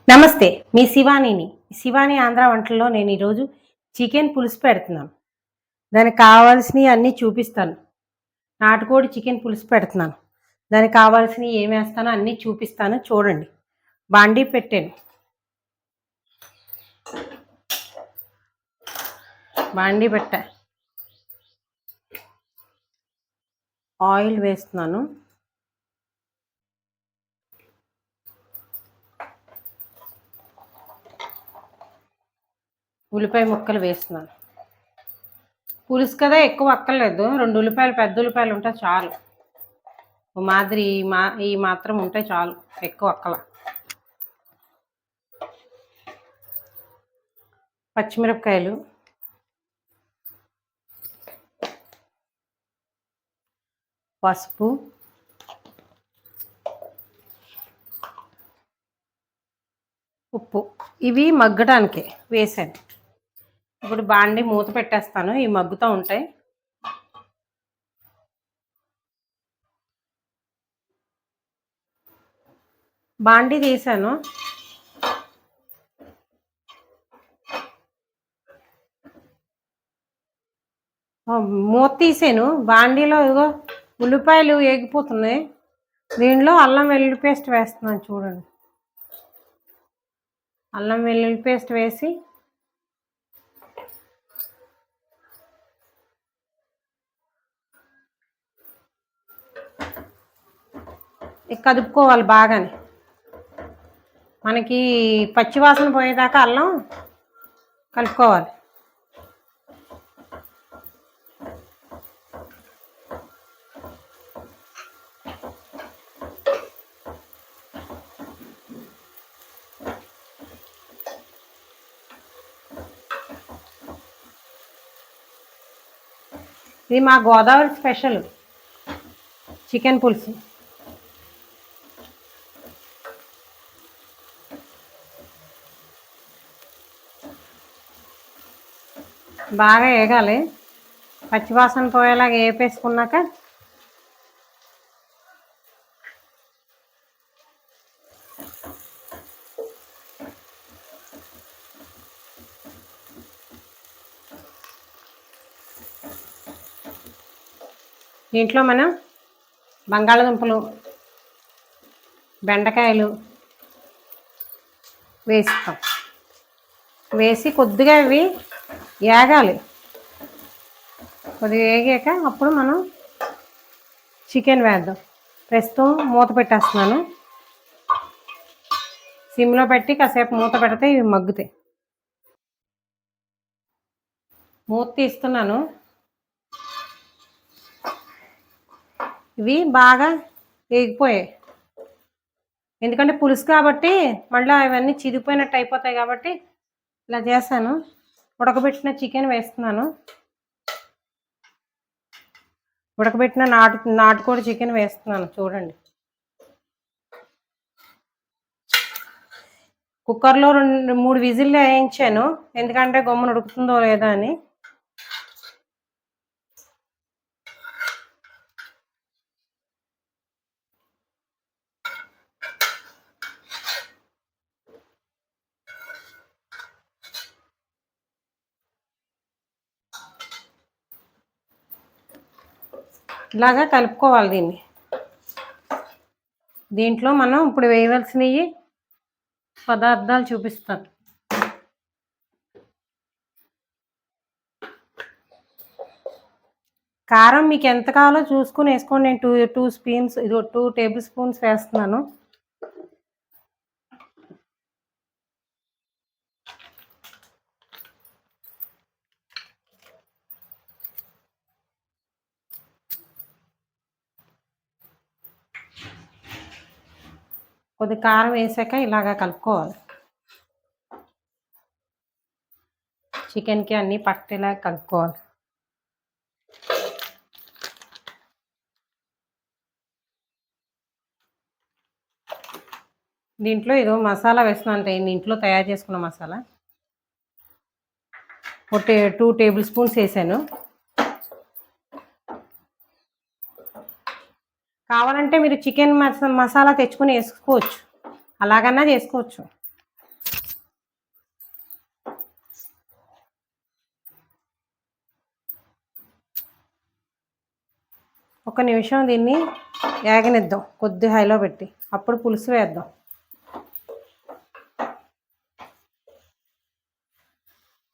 నమస్తే, మీ శివానీని. శివాని ఆంధ్ర వంటల్లో నేను ఈరోజు చికెన్ పులుసు పెడుతున్నాను. దానికి కావాల్సినవి అన్నీ చూపిస్తాను. నాటుకోడి చికెన్ పులుసు పెడుతున్నాను. దానికి కావాల్సినవి ఏమేస్తానో అన్నీ చూపిస్తాను, చూడండి. బాండీ పెట్టాను. బాండీ పెట్టా, ఆయిల్ వేస్తున్నాను. ఉల్లిపాయ ముక్కలు వేస్తున్నాను. పులుసు కదా, ఎక్కువ అక్కర్లేదు. 2 ఉల్లిపాయలు, పెద్ద ఉల్లిపాయలు ఉంటే చాలు. మాదిరి ఈ మాత్రం ఉంటే చాలు, ఎక్కువ అక్కల. పచ్చిమిరపకాయలు, పసుపు, ఉప్పు, ఇవి మగ్గడానికి వేసాను. ఇప్పుడు బాండి మూత పెట్టేస్తాను, ఇవి మగ్గుతూ ఉంటాయి. బాండి తీసాను. మూత తీసాను. బాండీలో ఇదిగో ఉల్లిపాయలు ఏగిపోతున్నాయి. దీనిలో అల్లం వెల్లుల్లి పేస్ట్ వేస్తున్నాను, చూడండి. అల్లం వెల్లుల్లి పేస్ట్ వేసి కదుపుకోవాలి బాగానే. మనకి పచ్చివాసన పోయేదాకా అల్లం కలుపుకోవాలి. ఇది మా గోదావరి స్పెషల్ చికెన్ పులుసు. బాగా వేగాలి, పచ్చివాసన పోయేలాగా వేపేసుకున్నాక దీంట్లో మనం బంగాళదుంపలు, బెండకాయలు వేస్తాం. వేసి కొద్దిగా ఇవి వేగాలి. కొద్దిగా వేగాక అప్పుడు మనం చికెన్ వేద్దాం. ప్రస్తుతం మూత పెట్టేస్తున్నాను. సిమ్లో పెట్టి కాసేపు మూత పెడితే ఇవి మగ్గుతాయి. మూత తీస్తున్నాను. ఇవి బాగా వేగిపోయాయి, ఎందుకంటే పులుసు కాబట్టి మళ్ళీ అవన్నీ చిరిగిపోయినట్టు అయిపోతాయి కాబట్టి ఇలా చేశాను. ఉడకబెట్టిన చికెన్ వేస్తున్నాను. ఉడకబెట్టిన నాటుకోడి చికెన్ వేస్తున్నాను, చూడండి. కుక్కర్లో 2-3 విజిల్లు వేయించాను, ఎందుకంటే గమ్మున ఉడుకుతుందో లేదో అని. ఇలాగా కలుపుకోవాలి దీన్ని. దీంట్లో మనం ఇప్పుడు వేయవలసినవి పదార్థాలు చూపిస్తాను. కారం మీకు ఎంత కావాలో చూసుకుని వేసుకోండి. నేను 2 టేబుల్ స్పూన్స్ వేస్తున్నాను. కొద్ది కారం వేసాక ఇలాగా కలుపుకోవాలి. చికెన్కి అన్నీ పట్టేలా కలుపుకోవాలి. దీంట్లో ఏదో మసాలా వేస్తున్నాను, ఇంట్లో తయారు చేసుకున్న మసాలా. 2 టేబుల్ స్పూన్స్ వేసాను. కావాలంటే మీరు చికెన్ మసాలా తెచ్చుకొని వేసుకోవచ్చు, అలాగన్నా చేసుకోవచ్చు. ఒక నిమిషం దీన్ని వేగనిద్దాం, కొద్ది హైలో పెట్టి. అప్పుడు పులుసు వేద్దాం.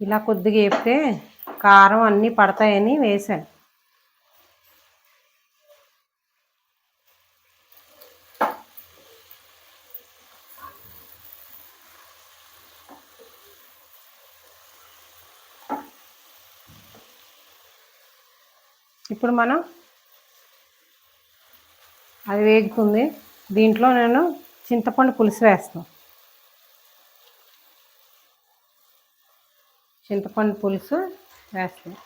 ఇలా కొద్దిగా వేపితే కారం అన్నీ పడతాయని వేసాను. ఇప్పుడు మనం అది వేగుతుంది. దీంట్లో నేను చింతపండు పులుసు వేస్తాను. చింతపండు పులుసు వేస్తాను.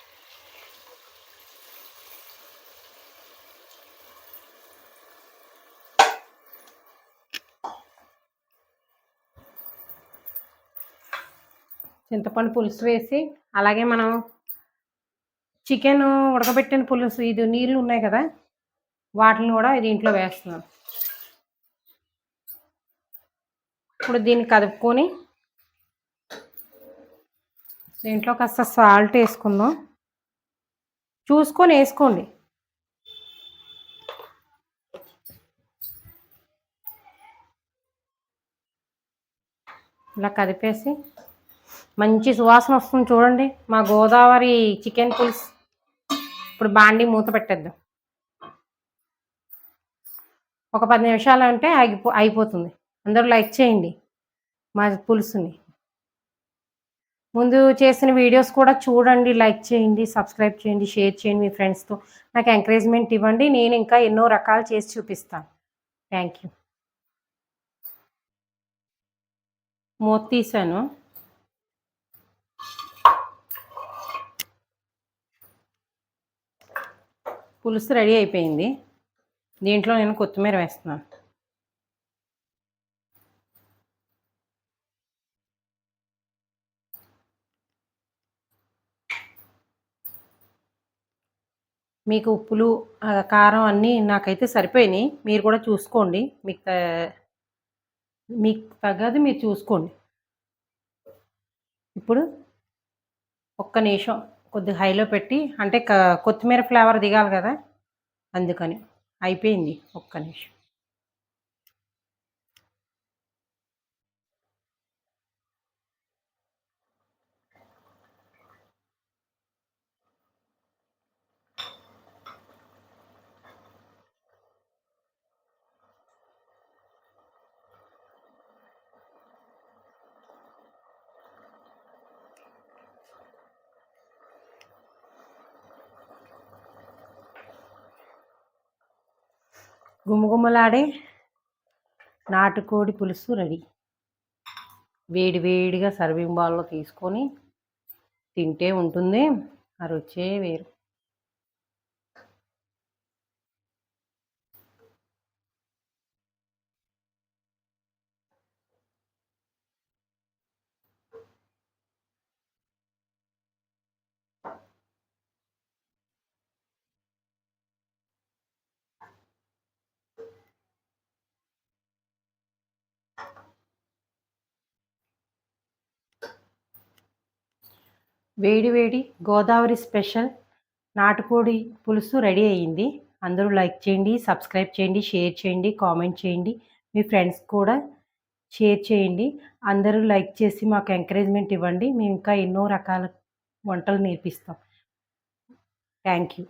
చింతపండు పులుసు వేసి, అలాగే మనం చికెన్ ఉడకబెట్టిన పులుసు, ఇది నీళ్ళు ఉన్నాయి కదా, వాటిని కూడా దీంట్లో వేస్తున్నాను. ఇప్పుడు దీన్ని కదుపుకొని దీంట్లో కాస్త సాల్ట్ వేసుకుందాం. చూసుకొని వేసుకోండి. ఇలా కదిపేసి మంచి సువాసన వస్తుంది చూడండి మా గోదావరి చికెన్ పులుసు. ఇప్పుడు బాండి మూత పెట్టేద్దాం. ఒక 10 నిమిషాలు అంటే అయిపోతుంది. అందరూ లైక్ చేయండి మా పులుసుని. ముందు చేసిన వీడియోస్ కూడా చూడండి, లైక్ చేయండి, సబ్స్క్రైబ్ చేయండి, షేర్ చేయండి మీ ఫ్రెండ్స్తో. నాకు ఎంకరేజ్మెంట్ ఇవ్వండి. నేను ఇంకా ఎన్నో రకాలు చేసి చూపిస్తాను. Thank you. మూత తీసాను. పులుసు రెడీ అయిపోయింది. దీంట్లో నేను కొత్తిమీర వేస్తున్నాను. మీకు ఉప్పులు కారం అన్నీ నాకైతే సరిపోయినాయి. మీరు కూడా చూసుకోండి, మీకు తగ్గది మీరు చూసుకోండి. ఇప్పుడు ఒక్క నిమిషం కొద్దిగా హైలో పెట్టి, అంటే కొత్తిమీర ఫ్లేవర్ దిగాలి కదా, అందుకని. అయిపోయింది. ఒక్క నిమిషం. గుమగుమలాడే నాటుకోడి పులుసు రెడీ. వేడి వేడిగా సర్వింగ్ బౌల్లో తీసుకొని తింటే ఉంటుంది ఆ రుచే వేరు. వేడి వేడి గోదావరి స్పెషల్ నాటుకోడి పులుసు రెడీ అయ్యింది. అందరూ లైక్ చేయండి, సబ్స్క్రైబ్ చేయండి, షేర్ చేయండి, కామెంట్ చేయండి. మీ ఫ్రెండ్స్ కూడా షేర్ చేయండి. అందరూ లైక్ చేసి మాకు ఎంకరేజ్మెంట్ ఇవ్వండి. మేము ఇంకా ఎన్నో రకాల వంటలు నేర్పిస్తాం. Thank you.